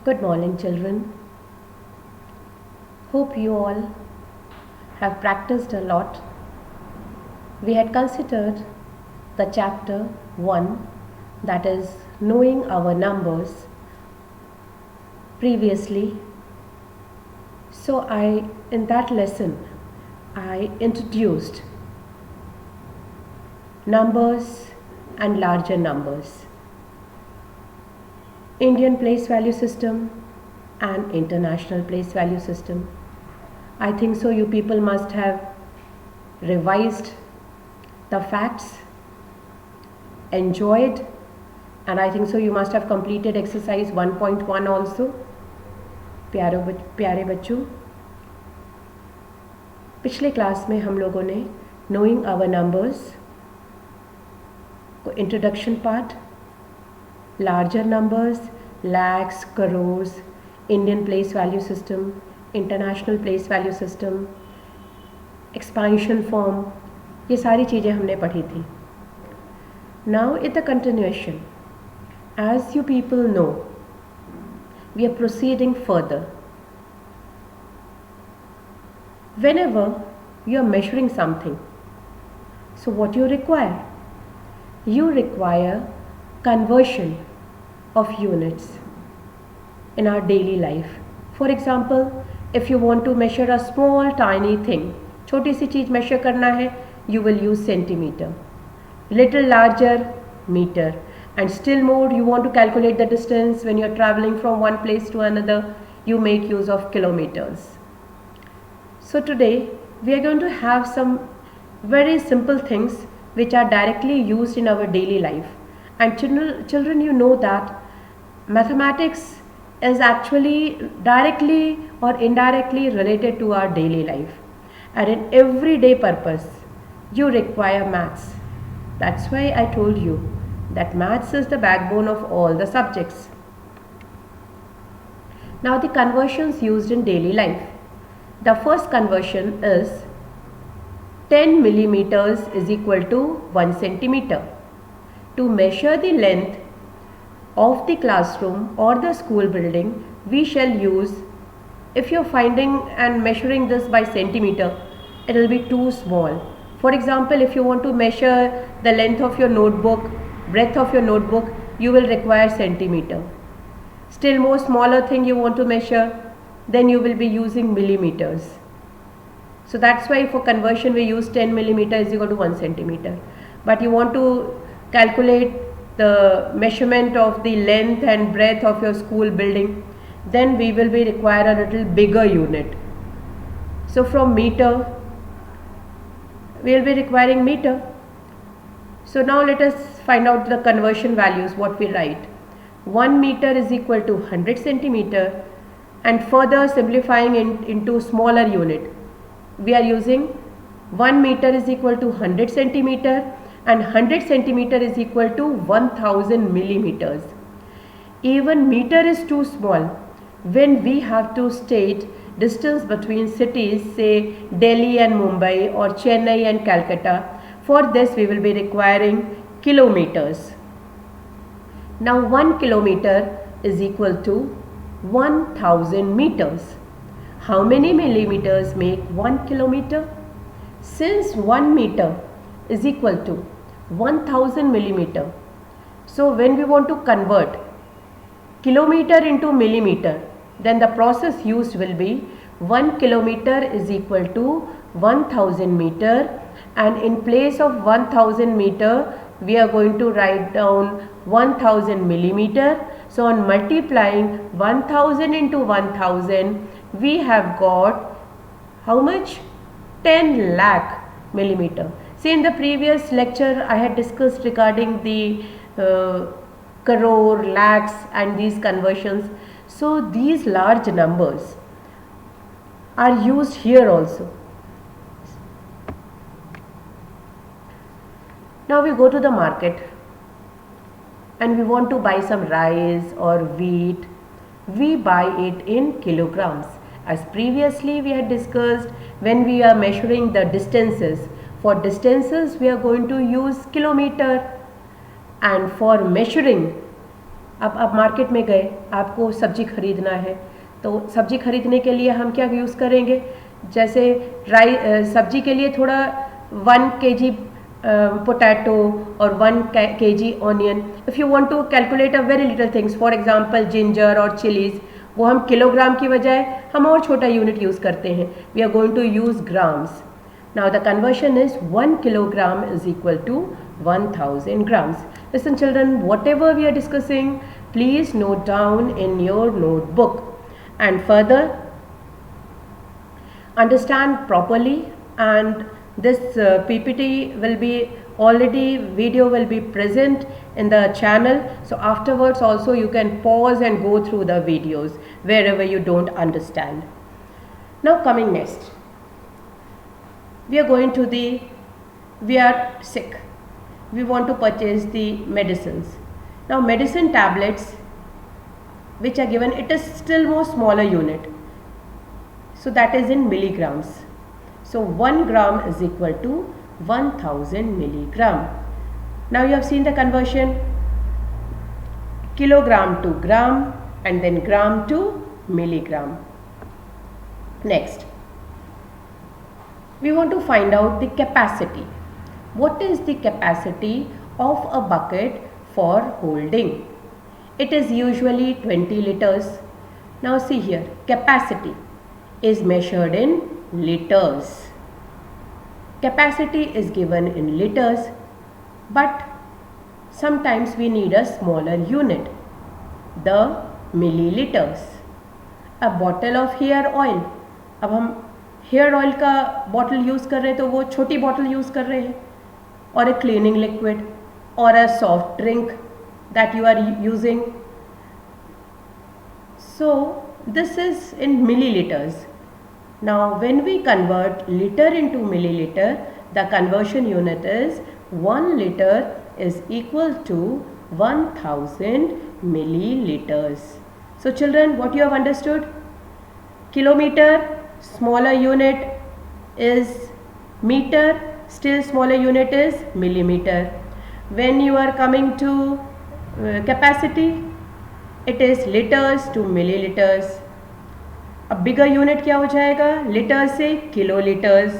Good morning, children. Hope you all have practiced a lot. We had considered the chapter 1, that is knowing our numbers, previously. So in that lesson, I introduced numbers and larger numbers, Indian place value system and international place value system. I think so you people must have revised the facts, enjoyed, and I think so you must have completed exercise 1.1 also. प्यारे बच्चों, पिछले class में हम लोगों ने knowing our numbers को introduction part, larger numbers, lakhs, crores, Indian place value system, international place value system, expansion form, ये सारी चीज़ें हमने पढ़ी थी. Now in the continuation, as you people know, we are proceeding further. Whenever you are measuring something, so what you require? You require conversion of units in our daily life. For example, if you want to measure a small tiny thing, छोटी सी चीज़ measure करना है, you will use centimeter. Little larger, meter. And still more, you want to calculate the distance when you are traveling from one place to another, you make use of kilometers. So today we are going to have some very simple things which are directly used in our daily life. And children, you know that mathematics is actually directly or indirectly related to our daily life. And in everyday purpose, you require maths. That's why I told you that maths is the backbone of all the subjects. Now the conversions used in daily life. The first conversion is 10 millimeters is equal to 1 centimeter. To measure the length of the classroom or the school building, we shall use, if you are finding and measuring this by centimeter, it will be too small. For example, if you want to measure the length of your notebook, breadth of your notebook, you will require centimeter. Still more smaller thing you want to measure, then you will be using millimeters. So that's why for conversion we use 10 millimeter is equal to 1 centimeter. But you want to calculate the measurement of the length and breadth of your school building, then we will be require a little bigger unit. So from meter, we will be requiring meter. So now let us find out the conversion values, what we write. 1 meter is equal to 100 centimeter, and further simplifying into smaller unit, we are using 1 meter is equal to 100 centimeter and 100 centimeter is equal to 1000 millimeters. Even meter is too small when we have to state distance between cities, say Delhi and Mumbai or Chennai and Calcutta. For this we will be requiring kilometers. Now 1 kilometer is equal to 1000 meters. How many millimeters make 1 kilometer? Since 1 meter is equal to 1000 millimeter, so when we want to convert kilometer into millimeter, then the process used will be 1 kilometer is equal to 1000 meter, and in place of 1000 meter we are going to write down 1000 millimeter. So on multiplying 1000 into 1000, we have got how much? 10 lakh millimeter. See, in the previous lecture I had discussed regarding the crore, lakhs and these conversions. So these large numbers are used here also. Now we go to the market and we want to buy some rice or wheat. We buy it in kilograms. As previously we had discussed, when we are measuring the distances, for distances we are going to use kilometer, and for measuring अब आप market में गए, आपको सब्जी खरीदना है, तो सब्जी खरीदने के लिए हम क्या यूज़ करेंगे, जैसे सब्जी के लिए थोड़ा 1 kg potato or 1 kg onion. If you want to calculate a very little things, for example ginger or chilies, वो हम किलोग्राम की बजाय हम और छोटा यूनिट यूज़ करते हैं. We are going to use grams. Now the conversion is 1 kilogram is equal to 1000 grams. Listen children, whatever we are discussing, please note down in your notebook and further understand properly, and this PPT will be already, video will be present in the channel, so afterwards also you can pause and go through the videos wherever you don't understand. Now coming next, we are sick, we want to purchase the medicines. Now medicine tablets which are given, it is still more smaller unit, so that is in milligrams. So 1 gram is equal to 1000 milligram. Now you have seen the conversion, kilogram to gram and then gram to milligram. Next, we want to find out the capacity. What is the capacity of a bucket for holding? It is usually 20 liters. Now see here, capacity is measured in liters. Capacity is given in liters, but sometimes we need a smaller unit, the milliliters. A bottle of hair oil, अब हम hair oil का bottle use कर रहे हैं तो वो छोटी bottle use कर रहे हैं, और a cleaning liquid or a soft drink that you are using. So this is in milliliters. Now when we convert liter into milliliter, the conversion unit is 1 liter is equal to 1000 milliliters. So children, what you have understood? Kilometer, smaller unit is meter, still smaller unit is millimeter. When you are coming to capacity, it is liters to milliliters. अब bigger unit क्या हो जाएगा, litre से kilolitres.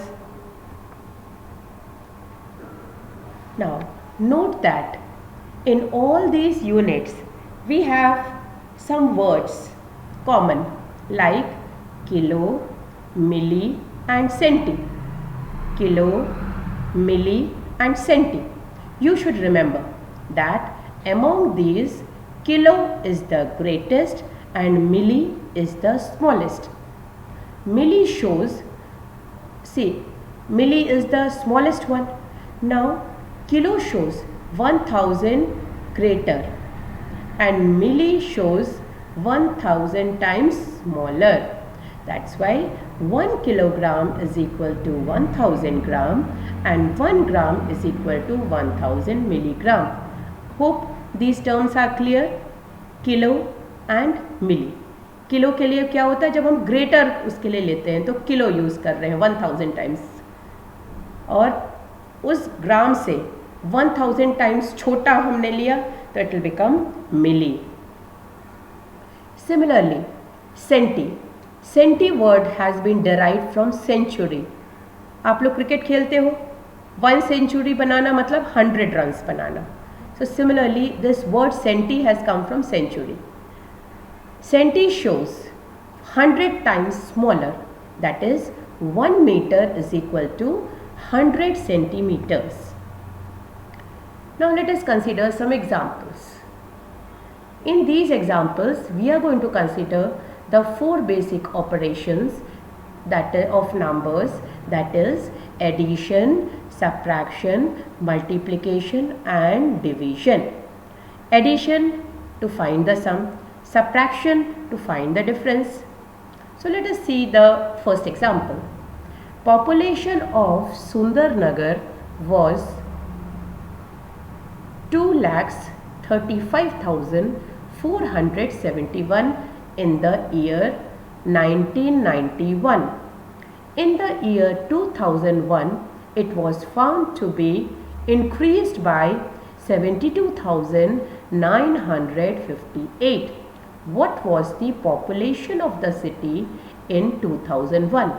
Now note that in all these units we have some words common like kilo, milli and centi. Kilo, milli and centi. You should remember that among these, kilo is the greatest and milli is the smallest. Milli shows, see, milli is the smallest one. Now kilo shows 1000 greater and milli shows 1000 times smaller. That's why 1 kilogram is equal to 1000 gram and 1 gram is equal to 1000 milligram. Hope these terms are clear. Kilo and milli. Kilo के लिए क्या होता है, जब हम greater उसके लिए लेते हैं तो किलो यूज़ कर रहे हैं 1000 टाइम्स, और उस ग्राम से 1000 टाइम्स छोटा हमने लिया तो it will become milli. Similarly centi. Centi word has been derived from century. आप लोग क्रिकेट खेलते हो, 1 सेंचुरी बनाना मतलब 100 runs banana. So similarly this word centi has come from century. Centi shows 100 times smaller, that is 1 meter is equal to 100 centimeters. Now let us consider some examples. In these examples we are going to consider the 4 basic operations that of numbers, that is addition, subtraction, multiplication and division. Addition to find the sum, subtraction to find the difference. So let us see the first example. Population of Sundarnagar was 2,35,471 in the year 1991. In the year 2001, it was found to be increased by 72,900 11,958. What was the population of the city in 2001?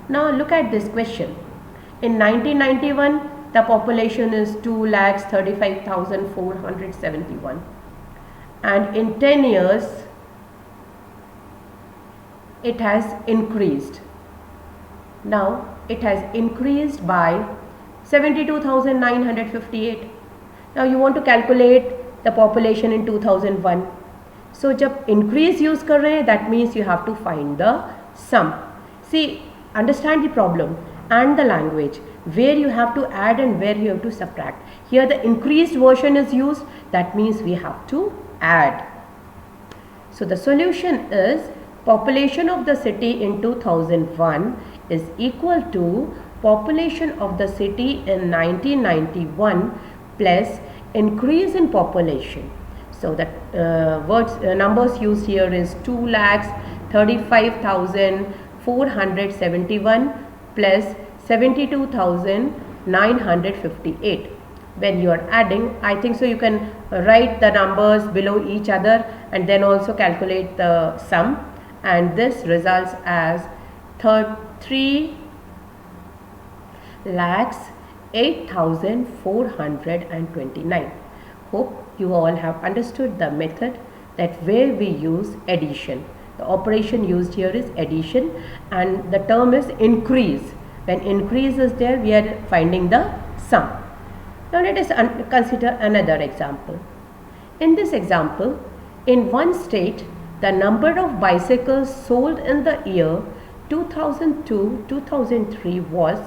Now look at this question. In 1991, the population is 2,35,471, and in 10 years it has increased. Now it has increased by 72,958. Now you want to calculate the population in 2001. So जब increase use कर रहे हैं, that means you have to find the sum. See, understand the problem and the language, where you have to add and where you have to subtract. Here the increased version is used, that means we have to add. So the solution is population of the city in 2001 is equal to population of the city in 1991 plus increase in population. So the numbers used here is 2,35,471 plus 72,958. When you are adding, I think so you can write the numbers below each other and then also calculate the sum, and this results as 3,08,429. Hope you all have understood the method that where we use addition. The operation used here is addition and the term is increase. When increase is there, we are finding the sum. Now let us consider another example. In this example, in one state, the number of bicycles sold in the year 2002-2003 was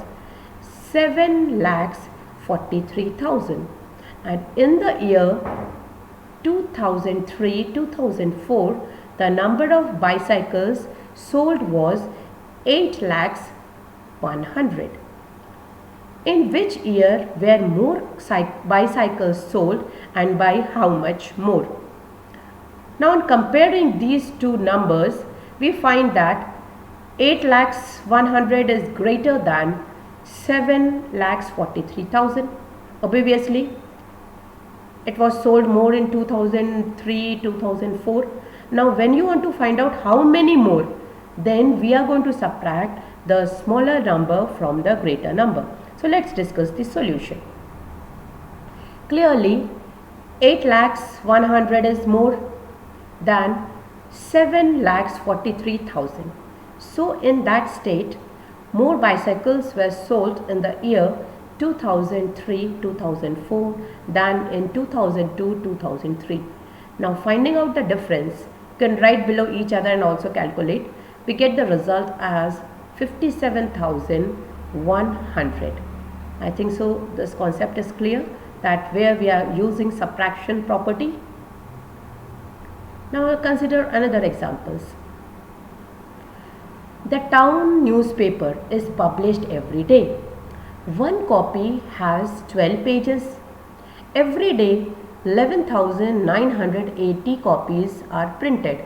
7,43,000, and in the year 2003-2004 the number of bicycles sold was 8,100,000. In which year were more bicycles sold and by how much more? Now on comparing these two numbers, we find that 8,100,000 is greater than 7,43,000. Obviously, it was sold more in 2003-2004. Now when you want to find out how many more, then we are going to subtract the smaller number from the greater number. So let's discuss the solution. Clearly 8,100,000 is more than 7,43,000. So in that state, more bicycles were sold in the year 2003-2004 than in 2002-2003. Now finding out the difference, you can write below each other and also calculate. We get the result as 57,100. I think so this concept is clear, that where we are using subtraction property. Now consider another examples. The town newspaper is published every day. One copy has 12 pages. Every day 11,980 copies are printed.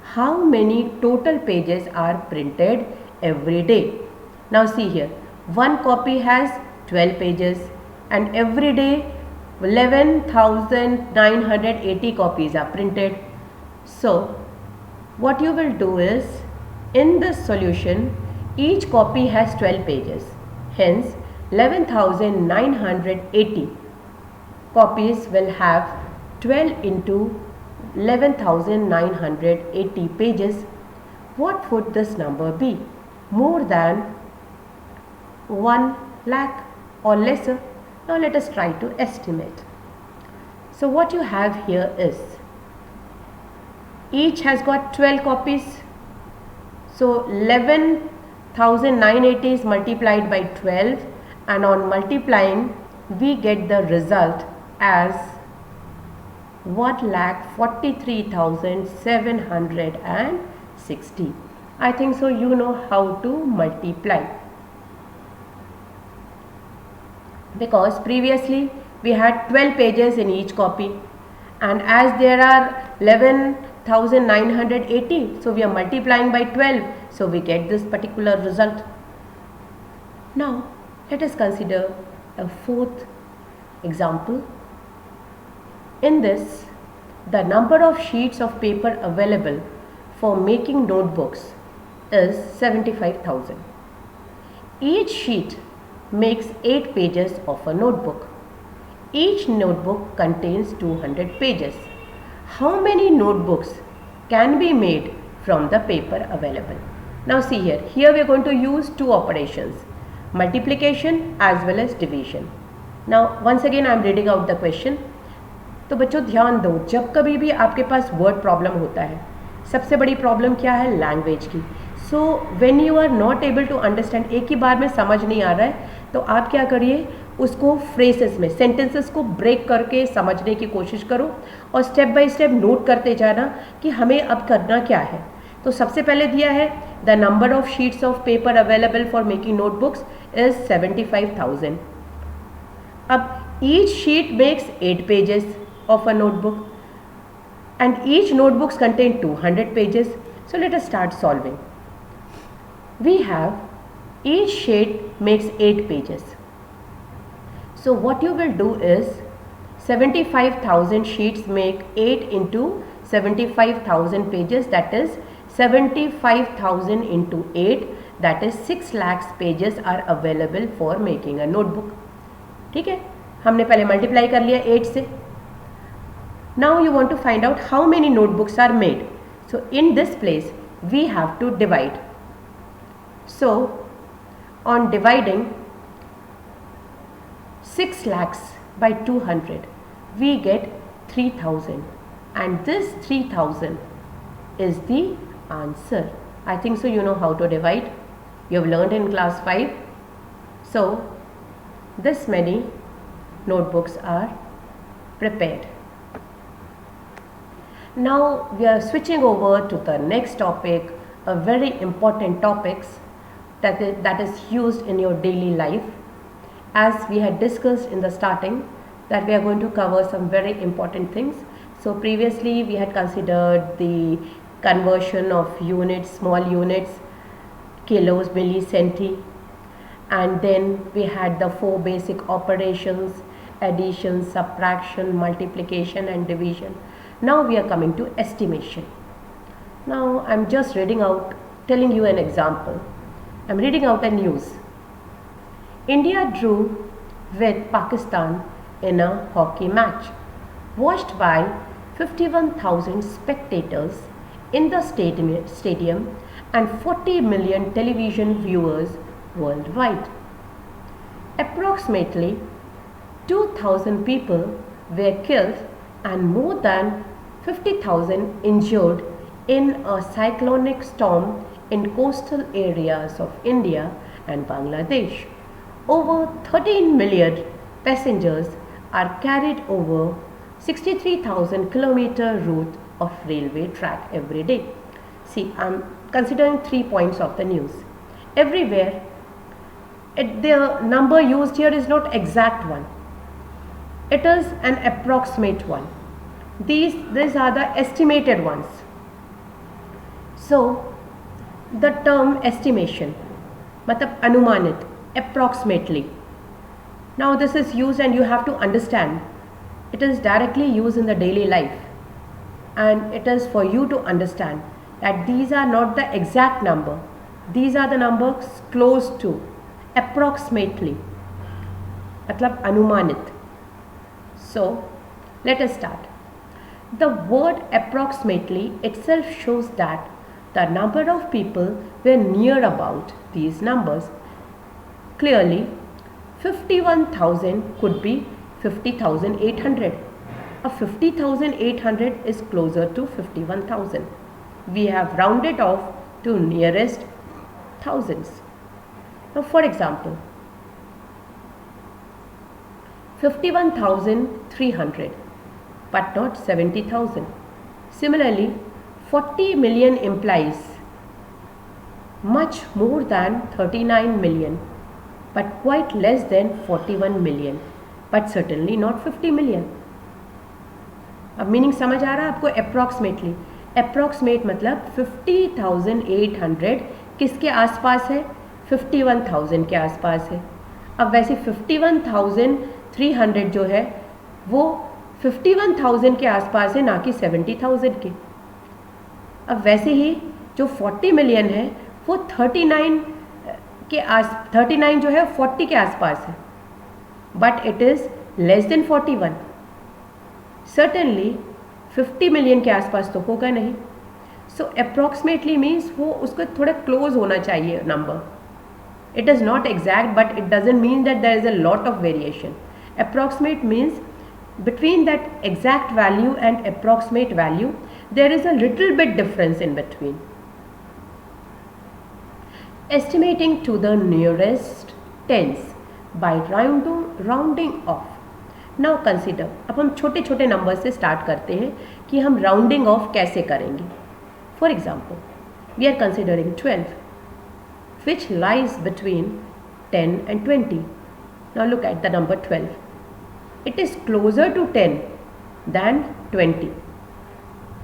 How many total pages are printed every day? Now see here, one copy has 12 pages and every day 11,980 copies are printed. So what you will do is, in this solution each copy has 12 pages, hence 11,980 copies will have 12 into 11,980 pages. What would this number be? More than 1 lakh or lesser? Now let us try to estimate. So what you have here is, each has got 12 copies. So 11,980 is multiplied by 12, and on multiplying we get the result as 1,43,760. I think so you know how to multiply, because previously we had 12 pages in each copy, and as there are 11,980, so we are multiplying by 12, so we get this particular result. Now let us consider a fourth example. In this, the number of sheets of paper available for making notebooks is 75,000. Each sheet makes 8 pages of a notebook. Each notebook contains 200 pages. How many notebooks can be made from the paper available? Now see here we are going to use two operations, multiplication as well as division. Now once again I am reading out the question. तो बच्चों ध्यान दो, जब कभी भी आपके पास word problem होता है, सबसे बड़ी प्रॉब्लम क्या है? लैंग्वेज की. So when you are not able to understand, एक ही बार में समझ नहीं आ रहा है, तो आप क्या करिए, उसको फ्रेसेस में, सेंटेंसेस को ब्रेक करके समझने की कोशिश करो और स्टेप बाय स्टेप नोट करते जाना कि हमें अब करना क्या है. तो सबसे पहले दिया है the number of sheets of paper available for making notebooks is 75,000. अब each sheet makes 8 pages of a notebook and each notebooks contain 200 pages. So let us start solving. We have each sheet makes 8 pages. So what you will do is 75,000 sheets make 8 into 75,000 pages, that is 75,000 into 8, that is 6 lakhs pages are available for making a notebook. ठीक है, हमने पहले multiply कर लिया 8 से. Now you want to find out how many notebooks are made. So in this place we have to divide. So on dividing 6 lakhs by 200 we get 3,000 and this 3,000 is the answer. I think so you know how to divide. You have learned in class 5. So this many notebooks are prepared. Now we are switching over to the next topic, a very important topics that is used in your daily life. As we had discussed in the starting that we are going to cover some very important things. So previously we had considered the conversion of units, small units, kilos, milli, centi, and then we had the 4 basic operations: addition, subtraction, multiplication and division. Now we are coming to estimation. Now I am just telling you an example. I am reading out a news. India drew with Pakistan in a hockey match, watched by 51,000 spectators in the stadium and 40 million television viewers worldwide. Approximately 2,000 people were killed and more than 50,000 injured in a cyclonic storm in coastal areas of India and Bangladesh. Over 13 million passengers are carried over 63,000 kilometer route of railway track every day. See, I am considering 3 points of the news. Everywhere, the number used here is not exact one. It is an approximate one. These are the estimated ones. So the term estimation, matlab anumanit, approximately. Now this is used and you have to understand. It is directly used in the daily life and it is for you to understand that these are not the exact number. These are the numbers close to, approximately, matlab anumanit. So let us start. The word approximately itself shows that the number of people were near about these numbers. Clearly 51,000 could be 50,800. A 50,800 is closer to 51,000. We have rounded off to nearest thousands. Now for example, 51,300 but not 70,000. Similarly, 40 million implies much more than 39 million but quite less than 41 million but certainly not 50 million. अब meaning समझ आ रहा है आपको? Approximately, approximate मतलब 50,800 किसके आसपास है? 51,000 के आसपास है. अब वैसे 51,300 जो है वो 51,000 के आसपास है, ना कि 70,000 के। अब वैसे ही जो 40 मिलियन है वो 39 जो है 40 के आसपास है, but it is less than 41। Certainly 50 million के आसपास तो होगा नहीं। सो अप्रॉक्सीमेटली मीन्स वो उसको थोड़ा क्लोज होना चाहिए number. It is not exact, but it doesn't mean that there is a lot of variation. Approximate means between that exact value and approximate value there is a little bit difference in between. Estimating to the nearest tens by rounding off. Now consider, अब हम छोटे छोटे number से start करते हैं कि हम rounding off कैसे करेंगे. For example, we are considering 12 which lies between 10 and 20. Now look at the number 12. It is closer to 10 than 20.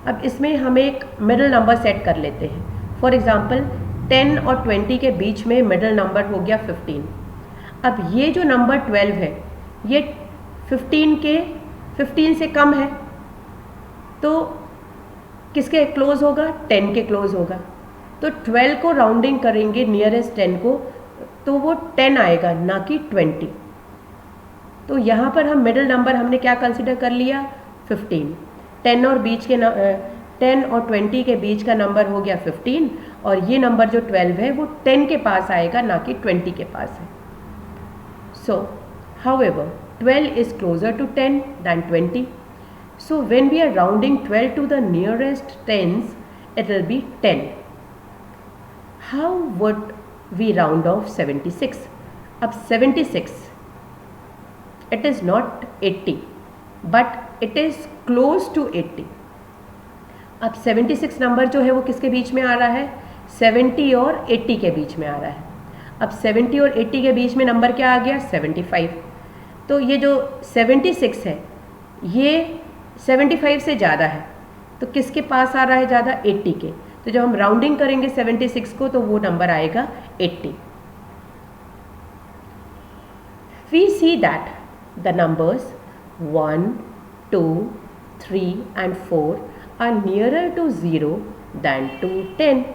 अब इसमें हम एक मिडल नंबर सेट कर लेते हैं. फॉर एग्जाम्पल 10 और 20 के बीच में मिडल नंबर हो गया 15. अब ये जो नंबर 12 है ये 15 से कम है, तो किसके क्लोज होगा? 10 के क्लोज होगा. तो 12 को राउंडिंग करेंगे नियरेस्ट 10 को, तो वो 10 आएगा, ना कि 20. तो यहाँ पर हम मिडिल नंबर हमने क्या कंसिडर कर लिया? 15. 10 और 20 के बीच का नंबर हो गया 15, और ये नंबर जो 12 है वो 10 के पास आएगा, ना कि 20 के पास है. सो however 12 is closer to 10 than 20. So when we are rounding 12 to the nearest tens, it will be 10. How would we round off 76? अब 76, it is not 80, but it is close to 80. अब 76 नंबर जो है वो किसके बीच में आ रहा है? 70 और 80 के बीच में आ रहा है. अब 70 और 80 के बीच में नंबर क्या आ गया? 75. तो ये जो 76 है ये 75 से ज़्यादा है, तो किसके पास आ रहा है ज़्यादा? 80 के. तो जब हम राउंडिंग करेंगे 76 को तो वो नंबर आएगा 80. We see that the numbers 1, 2, 3 and 4 are nearer to 0 than to 10.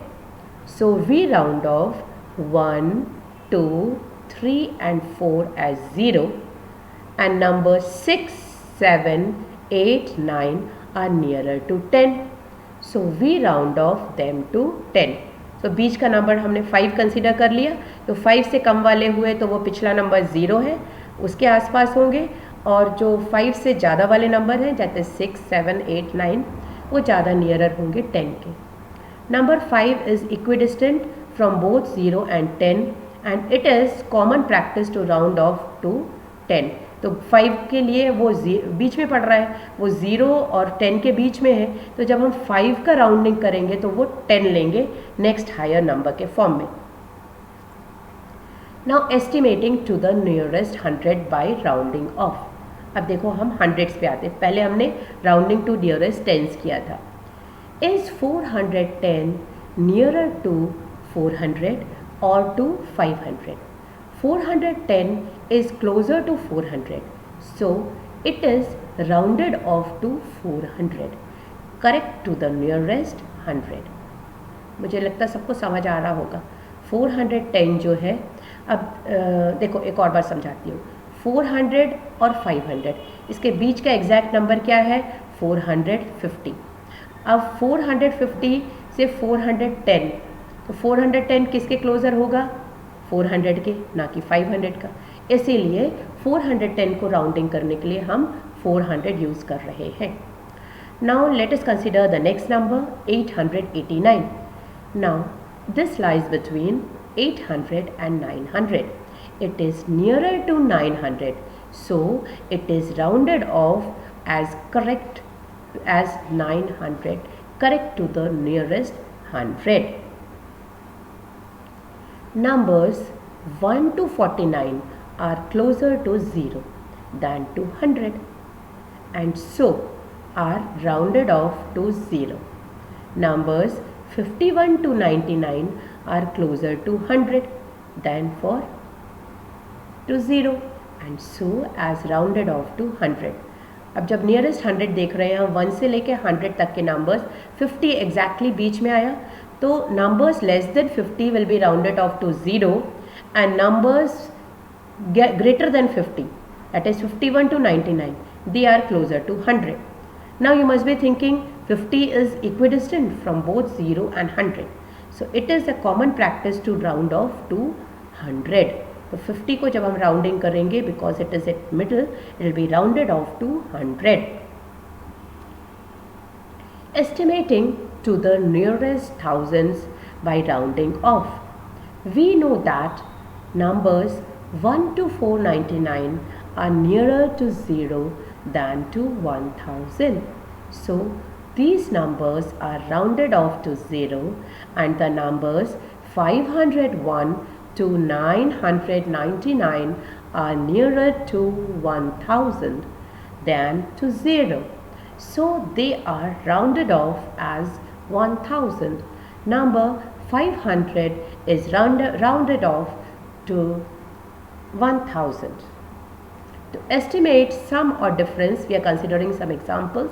So we round off 1, 2, 3 and 4 as 0, and numbers 6, 7, 8, 9 are nearer to 10. So we round off them to 10. तो बीच का नंबर हमने 5 consider कर लिया, तो 5 से कम वाले हुए तो वो पिछला नंबर 0 है, उसके आसपास होंगे, और जो 5 से ज़्यादा वाले नंबर हैं जैसे 6, 7, 8, 9 वो ज़्यादा नियरर होंगे 10 के. Number 5 is equidistant from both 0 and 10 and it is common practice to round off to 10. तो 5 के लिए वो बीच में पड़ रहा है, वो 0 और 10 के बीच में है, तो जब हम 5 का राउंडिंग करेंगे तो वो 10 लेंगे नेक्स्ट हायर नंबर के फॉर्म में. Now estimating to the nearest 100 by rounding off. अब देखो हम हंड्रेड्स पे आते हैं. पहले हमने राउंडिंग टू नियरेस्ट टेंस किया था. इज 410 नियरर टू 400 और to 500? 410 is closer to 400, so it is rounded off to 400, correct to the nearest 100. मुझे लगता है सबको समझ आ रहा होगा. 410 जो है, अब देखो एक और बार समझाती हूँ. 400 और 500 इसके बीच का एग्जैक्ट नंबर क्या है? 450. अब 450 से 410, तो 410 किसके क्लोज़र होगा? 400 के, ना कि 500 का. इसीलिए 410 को राउंडिंग करने के लिए हम 400 यूज़ कर रहे हैं. Now let us consider the next number 889. Now this lies between 800 and 900. It is nearer to 900, so it is rounded off as correct as 900, correct to the nearest 100. Numbers 1 to 49 are closer to 0 than to 100, and so are rounded off to 0. Numbers 51 to 99 are closer to 100 than to 0, and so as rounded off to 100. अब जब nearest 100 देख रहे हैं 1 से लेके 100 तक के numbers, 50 exactly बीच में आया, तो numbers less than 50 will be rounded off to 0 and numbers greater than 50, that is 51 to 99, they are closer to 100. Now you must be thinking 50 is equidistant from both 0 and 100. So it is a common practice to round off to 100. तो 50 को जब हम rounding करेंगे, because it is at middle, it will be rounded off to 100. Estimating to the nearest thousands by rounding off. We know that numbers 1 to 499 are nearer to 0 than to 1000. So these numbers are rounded off to 0 and the numbers 501 to 999 are nearer to 1000 than to 0. So they are rounded off as 1000. Number 500 is rounded off to 1000. To estimate sum or difference, we are considering some examples.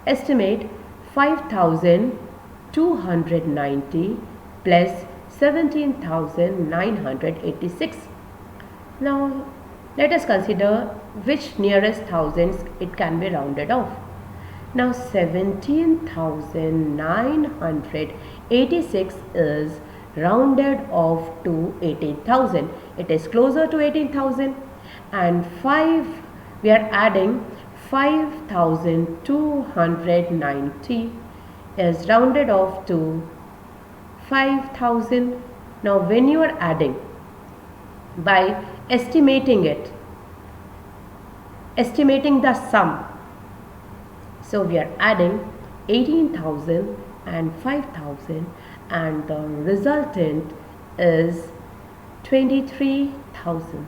Estimate 5290 plus 17,986. Now let us consider which nearest thousands it can be rounded off. Now 17,986 is rounded off to 18,000. It is closer to 18,000, and 5 we are adding 5,290 is rounded off to 5,000. Now when you are adding by estimating the sum, so we are adding 18,000 and 5,000 and the resultant is 23,000.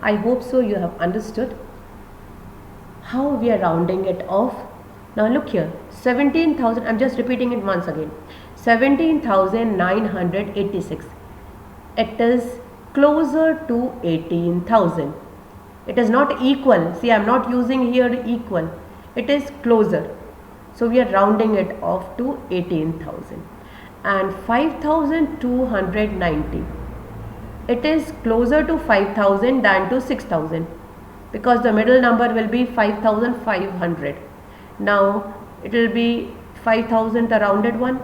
I hope so you have understood how we are rounding it off. Now look here, 17,000, I'm just repeating it once again, 17,986, it is closer to 18,000. It is not equal, see I am not using here equal, it is closer. So we are rounding it off to 18,000. And 5,290, it is closer to 5,000 than to 6,000, because the middle number will be 5,500. Now it will be 5,000 the rounded one.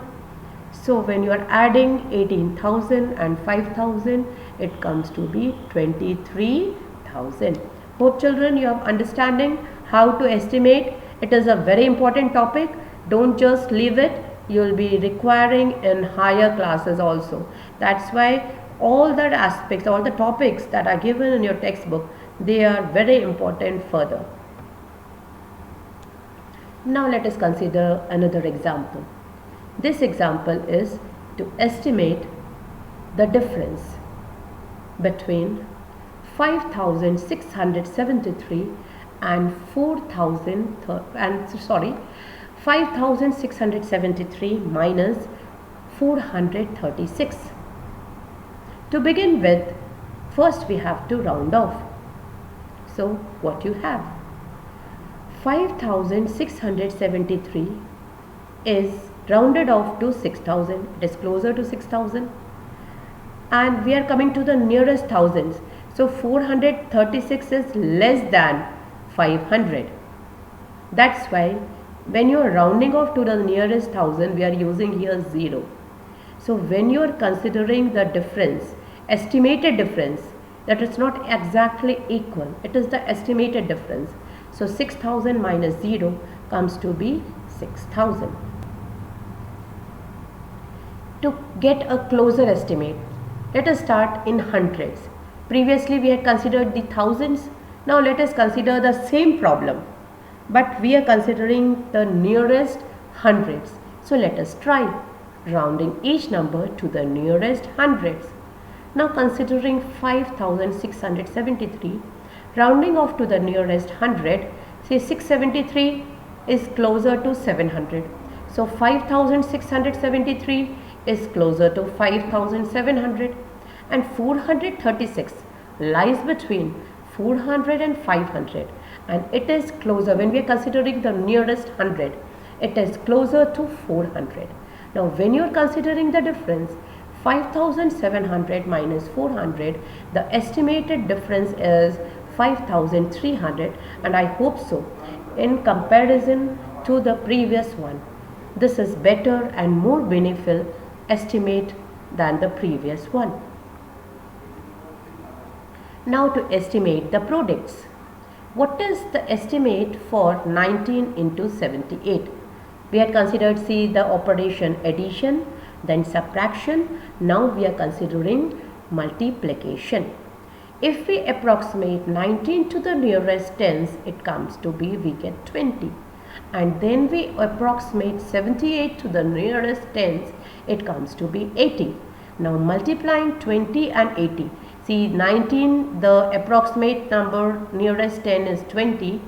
So when you are adding 18,000 and 5,000, it comes to be 23,000. Hope children you have understanding how to estimate. It is a very important topic. Don't just leave it. You will be requiring in higher classes also. That's why all the aspects, all the topics that are given in your textbook, they are very important further. Now let us consider another example. This example is to estimate the difference between 5,673 and 5,673 minus 436. To begin with, first we have to round off. So what you have? 5,673 is rounded off to 6,000. It is closer to 6,000. And we are coming to the nearest thousands. So 436 is less than 500. That's why when you are rounding off to the nearest thousand, we are using here 0. So when you are considering the difference, estimated difference, that is not exactly equal, it is the estimated difference. So 6,000 minus 0 comes to be 6,000. To get a closer estimate, let us start in hundreds. Previously we had considered the thousands. Now let us consider the same problem, but we are considering the nearest hundreds. So let us try rounding each number to the nearest hundreds. Now considering 5,673, rounding off to the nearest hundred, say 673 is closer to 700. So 5,673 is closer to 5,700, and 436 lies between 400 and 500, and it is closer, when we are considering the nearest 100, it is closer to 400. Now when you are considering the difference 5700 minus 400, the estimated difference is 5300, and I hope so in comparison to the previous one, this is better and more beneficial estimate than the previous one. Now to estimate the products. What is the estimate for 19 into 78? We had considered, see, the operation addition, then subtraction. Now we are considering multiplication. If we approximate 19 to the nearest tens, it comes to be, we get 20. And then we approximate 78 to the nearest tens, it comes to be 80. Now multiplying 20 and 80. See, 19, the approximate number nearest 10 is 20,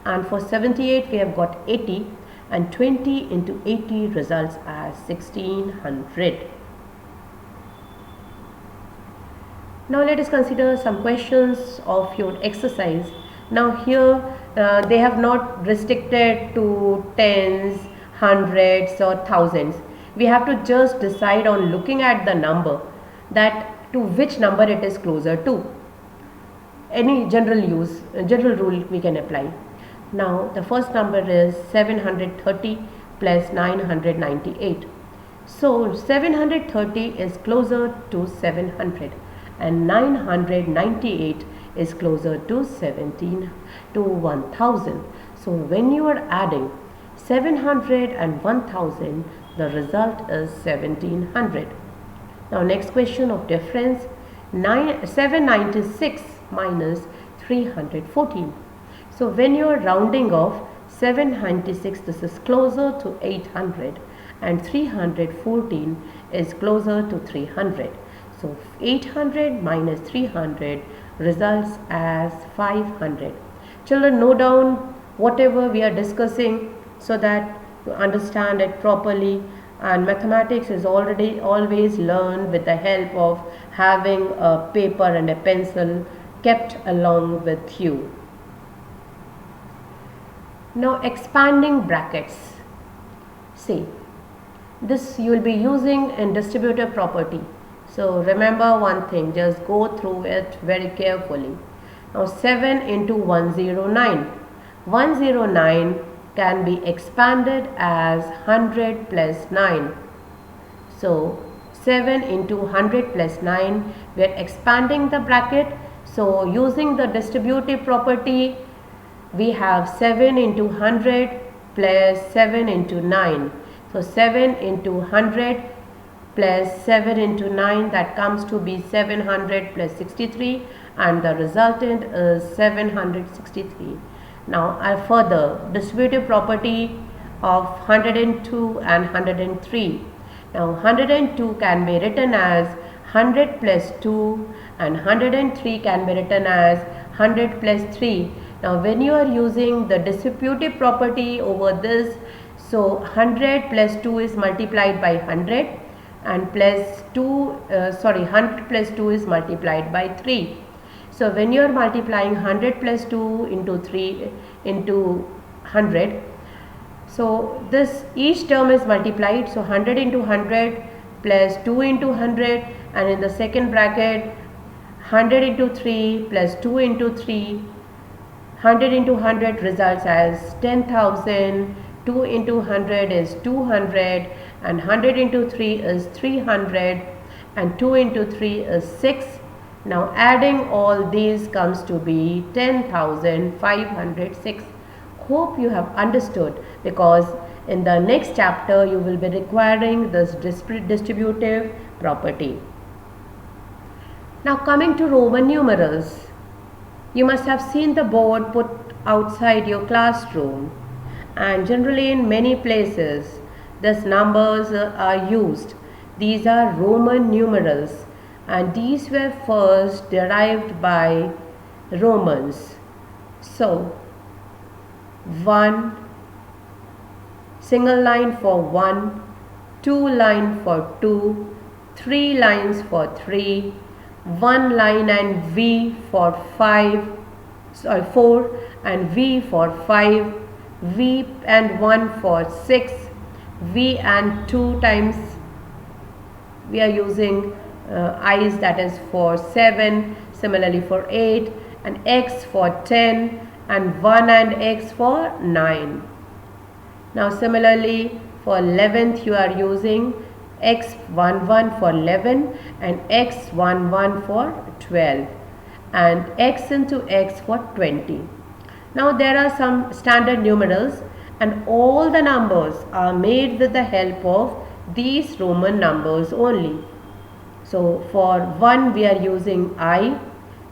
and for 78 we have got 80, and 20 into 80 results as 1600. Now let us consider some questions of your exercise. Now here they have not restricted to tens, hundreds or thousands. We have to just decide on looking at the number, that to which number it is closer to. Any general rule we can apply. Now the first number is 730 plus 998. So 730 is closer to 700 and 998 is closer to 1000. So when you are adding 700 and 1000, the result is 1700. Now next question of difference, 796 minus 314. So when you are rounding off 796, this is closer to 800 and 314 is closer to 300. So 800 minus 300 results as 500. Children, note down whatever we are discussing so that you understand it properly. And mathematics is always learned with the help of having a paper and a pencil kept along with you. Now expanding brackets. See, this you will be using in distributive property. So remember one thing, just go through it very carefully. Now 7 into 109. 109 can be expanded as 100 plus 9. So 7 into 100 plus 9, we are expanding the bracket. So using the distributive property, we have 7 into 100 plus 7 into 9. So 7 into 100 plus 7 into 9, that comes to be 700 plus 63, and the resultant is 763. Now further distributive property of 102 and 103. Now 102 can be written as 100 plus 2 and 103 can be written as 100 plus 3. Now when you are using the distributive property over this, so 100 plus 2 is multiplied by 100 and 100 plus 2 is multiplied by 3. So when you are multiplying 100 plus 2 into 3 into 100, so this each term is multiplied, so 100 into 100 plus 2 into 100, and in the second bracket 100 into 3 plus 2 into 3, 100 into 100 results as 10,000, 2 into 100 is 200, and 100 into 3 is 300, and 2 into 3 is 6. Now adding all these comes to be 10,506. Hope you have understood, because in the next chapter you will be requiring this distributive property. Now coming to Roman numerals, you must have seen the board put outside your classroom, and generally in many places these numbers are used. These are Roman numerals, and these were first derived by Romans. So 1, single line for 1, 2 line for 2, 3 lines for 3, 1 line and V for 5, 4, and V for 5, V and 1 for 6, V and 2 times we are using i's, that is for 7, similarly for 8, and x for 10, and 1 and x for 9. Now similarly for 11th you are using x11 for 11 and x11 for 12 and x into x for 20. Now there are some standard numerals and all the numbers are made with the help of these Roman numbers only. So for 1 we are using I,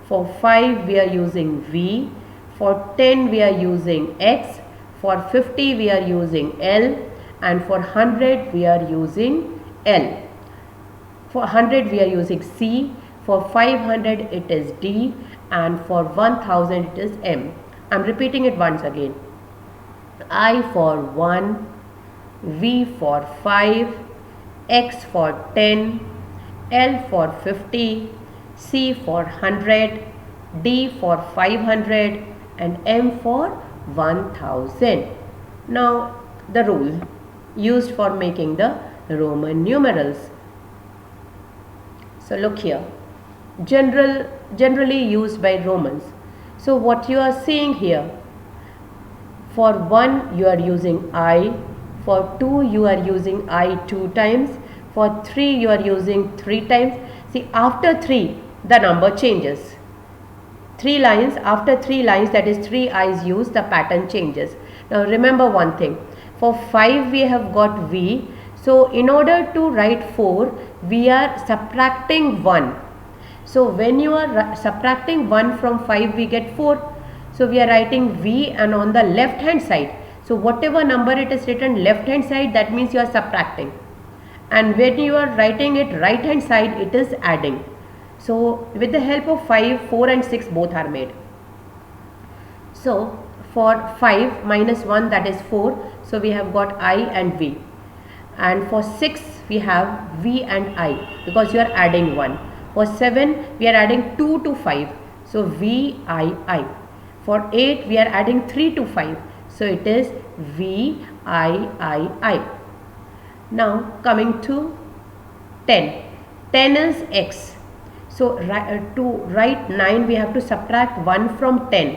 for 5 we are using V, for 10 we are using X, for 50 we are using L, and for 100 we are using L. For 100 we are using C, for 500 it is D, and for 1000 it is M. I am repeating it once again. I for 1, V for 5, X for 10, L for 50, C for 100, D for 500, and M for 1000. Now the rule used for making the Roman numerals. So look here, generally used by Romans. So what you are seeing here, for 1 you are using I, for 2 you are using I 2 times, for 3 you are using 3 times. See, after 3 the number changes. 3 lines, after 3 lines, that is 3 i's used, the pattern changes. Now remember one thing, for 5 we have got V. So in order to write 4 we are subtracting 1. So when you are subtracting 1 from 5 we get 4. So we are writing V and on the left hand side. So whatever number it is written left hand side, that means you are subtracting. And when you are writing it right hand side, it is adding. So with the help of 5, 4 and 6 both are made. So for 5 minus 1, that is 4. So we have got I and V. And for 6 we have V and I because you are adding 1. For 7 we are adding 2 to 5. So V, I. For 8 we are adding 3 to 5. So it is V, I. Now coming to 10. 10 is X. So to write 9 we have to subtract 1 from 10.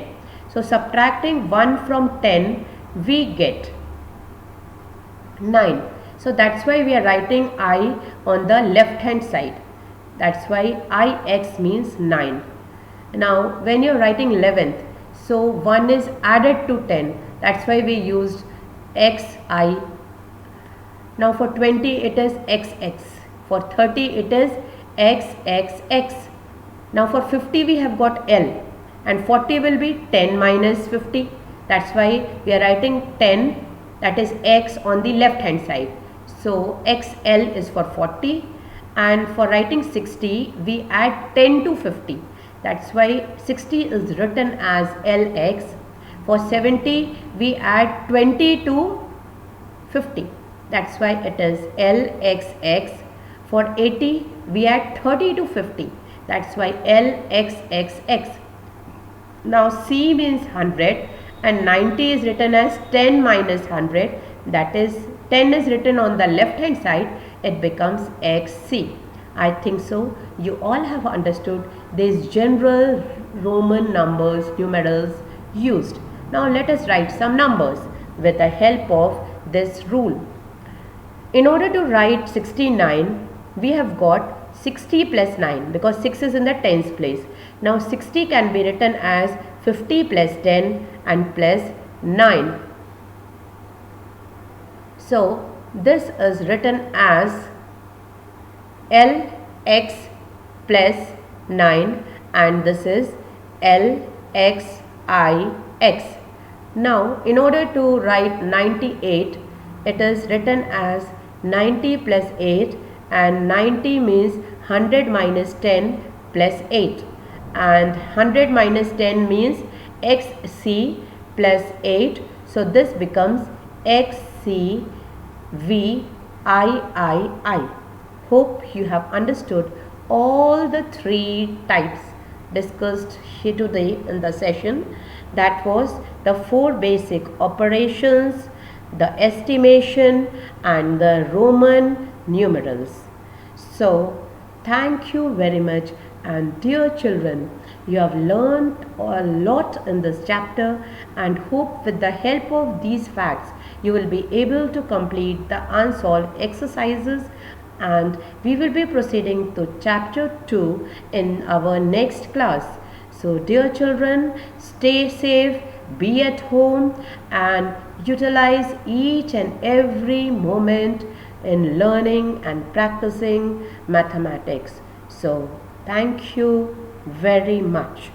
So subtracting 1 from 10 we get 9. So that's why we are writing I on the left hand side. That's why IX means 9. Now when you are writing 11th, so 1 is added to 10. That's why we used XI. Now for 20 it is XX. For 30 it is XXX. Now for 50 we have got L. And 40 will be 10 minus 50. That's why we are writing 10, that is X on the left hand side. So XL is for 40. And for writing 60 we add 10 to 50. That's why 60 is written as LX. For 70 we add 20 to 50. That's why it is LXX. For 80 we add 30 to 50. That's why LXXX. Now C means 100 and 90 is written as 10 minus 100. That is 10 is written on the left hand side. It becomes XC. I think so you all have understood these general Roman numbers, numerals used. Now let us write some numbers with the help of this rule. In order to write 69, we have got 60 plus 9 because 6 is in the tens place. Now 60 can be written as 50 plus 10 and plus 9. So this is written as LX plus 9 and this is LXIX. Now in order to write 98, it is written as 90 plus 8 and 90 means 100 minus 10 plus 8 and 100 minus 10 means XC plus 8. So this becomes XCVIII. Hope you have understood all the three types discussed here today in the session. That was the 4 basic operations, the estimation and the Roman numerals. So, thank you very much, and dear children, you have learned a lot in this chapter, and hope with the help of these facts you will be able to complete the unsolved exercises, and we will be proceeding to chapter 2 in our next class. So dear children, stay safe, be at home, and utilize each and every moment in learning and practicing mathematics. So thank you very much.